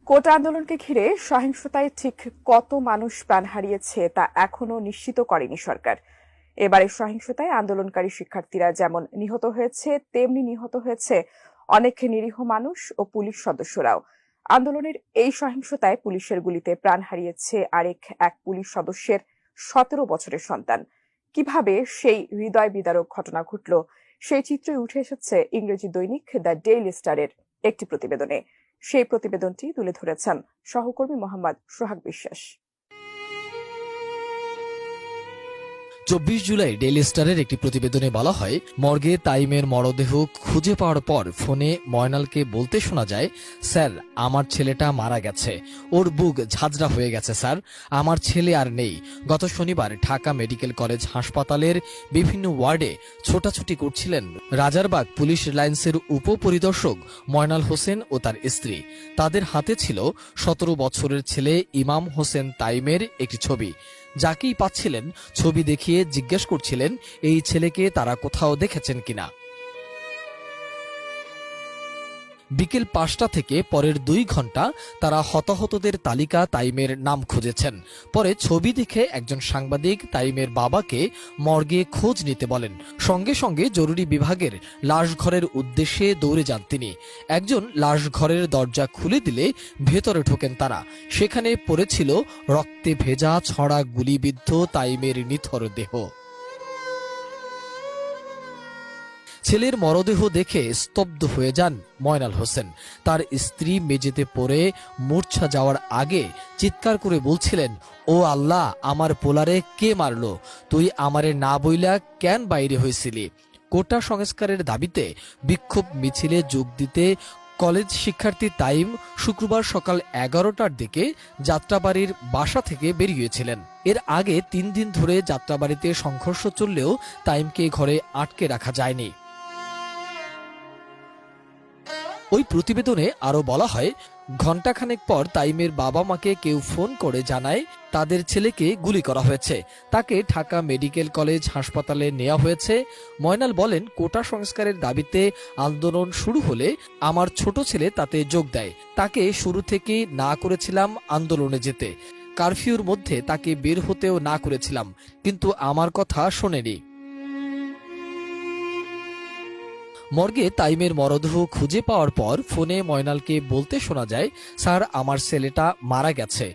কোটা আন্দোলনকে ঘিরে সহিংসতায় ঠিক কত মানুষ প্রাণ হারিয়েছে তা এখনো নিশ্চিত করেনি সরকার। এবারে সহিংসতায় আন্দোলনকারী শিক্ষার্থীরা যেমন নিহত হয়েছে, তেমনি নিহত হয়েছে অনেক নিরীহ মানুষ ও পুলিশ সদস্যরাও। আন্দোলনের এই সহিংসতায় পুলিশের গুলিতে প্রাণ হারিয়েছে এক পুলিশ সদস্যের 17 বছরের সন্তান। কিভাবে সেই হৃদয় বিদারক ঘটনা ঘটল, সেই চিত্রই উঠে এসেছে ইংরেজি দৈনিক দ্য ডেইলি স্টারের একটি প্রতিবেদনে। সেই প্রতিবেদনটি তুলে ধরেছেন সহকর্মী মোহাম্মদ সোহাগ বিশ্বাস। 24 জুলাই ডেইলি স্টারের একটি প্রতিবেদনে বলা হয়, মর্গে তাইমের মরদেহ খুঁজে পাওয়ার পর ফোনে ময়নালকে বলতে শোনা যায়, স্যার আমার ছেলেটা মারা গেছে, ওর বুক ঝাঁঝরা হয়ে গেছে স্যার, আমার ছেলে আর নেই। গত শনিবার ঢাকা মেডিকেল কলেজ হাসপাতালের বিভিন্ন ওয়ার্ডে ছোটাছুটি করছিলেন রাজারবাগ পুলিশ লাইন্সের উপপরিদর্শক ময়নাল হোসেন ও তার স্ত্রী। তাদের হাতে ছিল 17 বছরের ছেলে ইমাম হোসেন তাইমের একটি ছবি। যাকেই পাচ্ছিলেন ছবি দেখিয়ে জিজ্ঞেস করছিলেন এই ছেলেকে তারা কোথাও দেখেছেন কিনা। বিকেল 5টা থেকে পরের 2 ঘন্টা তারা হতাহতদের তালিকা তাইমের নাম খুঁজেছেন। পরে ছবি দেখে একজন সাংবাদিক তাইমের বাবাকে মর্গে খোঁজ নিতে বলেন। সঙ্গে সঙ্গে জরুরি বিভাগের লাশ ঘরের উদ্দেশ্যে দৌড়ে যান তিনি। একজন লাশ ঘরের দরজা খুলে দিলে ভেতরে ঢোকেন তারা। সেখানে পড়েছিল রক্তে ভেজা ছড়া গুলিবিদ্ধ তাইমের নিথর দেহ। ছেলের মরদেহ দেখে স্তব্ধ হয়ে যান ময়নাল হোসেন। তার স্ত্রী মেঝেতে পড়ে মূর্ছা যাওয়ার আগে চিৎকার করে বলছিলেন, ও আল্লাহ, আমার পোলারে কে মারলো? তুই আমারে না বইলা কেন বাইরে হয়েছিলি? কোটা সংস্কারের দাবিতে বিক্ষোভ মিছিলে যোগ দিতে কলেজ শিক্ষার্থী তাইম শুক্রবার সকাল 11টার দিকে যাত্রাবাড়ির বাসা থেকে বেরিয়েছিলেন। এর আগে 3 দিন ধরে যাত্রাবাড়িতে সংঘর্ষ চললেও তাইমকে ঘরে আটকে রাখা যায়নি। ওই প্রতিবেদনে আরো বলা হয়, ঘণ্টাখানেক পর তাইমের বাবা মাকে কেউ ফোন করে জানায় তাদের ছেলেকে গুলি করা হয়েছে। তাকে ঢাকা মেডিকেল কলেজ হাসপাতালে নেওয়া হয়েছে। ময়নাল বলেন, কোটা সংস্কারের দাবিতে আন্দোলন শুরু হলে আমার ছোট ছেলে তাতে যোগ দেয়। তাকে শুরু থেকেই না করেছিলাম আন্দোলনে যেতে, কারফিউর মধ্যে তাকে বের হতেও না করেছিলাম, কিন্তু আমার কথা শোনেনি। মর্গে তাইমের মরদেহ খুঁজে পাওয়ার পর ফোনে ময়নালকে বলতে শোনা যায়, স্যার আমার ছেলেটা মারা গেছে,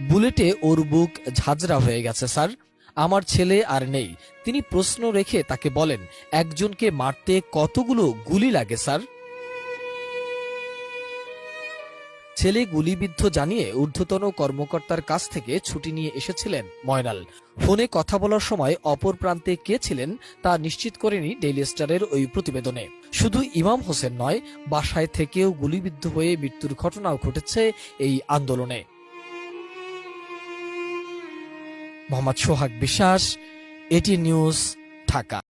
বুলেটে ওর বুক ঝাঁঝরা হয়ে গেছে স্যার, আমার ছেলে আর নেই। তিনি প্রশ্ন রেখে তাকে বলেন, একজনকে মারতে কতগুলো গুলি লাগে স্যার? ছেলে গুলিবিদ্ধ জানিয়ে ঊর্ধ্বতন কর্মকর্তার কাছ থেকে ছুটি নিয়ে এসেছিলেন ময়নাল। ফোনে কথা বলার সময় অপর প্রান্তে কে ছিলেন তা নিশ্চিত করেনি ডেইলি স্টারের ওই প্রতিবেদনে। শুধু ইমাম হোসেন নয়, বাসায় থেকেও গুলিবিদ্ধ হয়ে মৃত্যুর ঘটনাও ঘটেছে এই আন্দোলনে। মোহাম্মদ সোহাগ বিশ্বাস, এটি নিউজ, ঢাকা।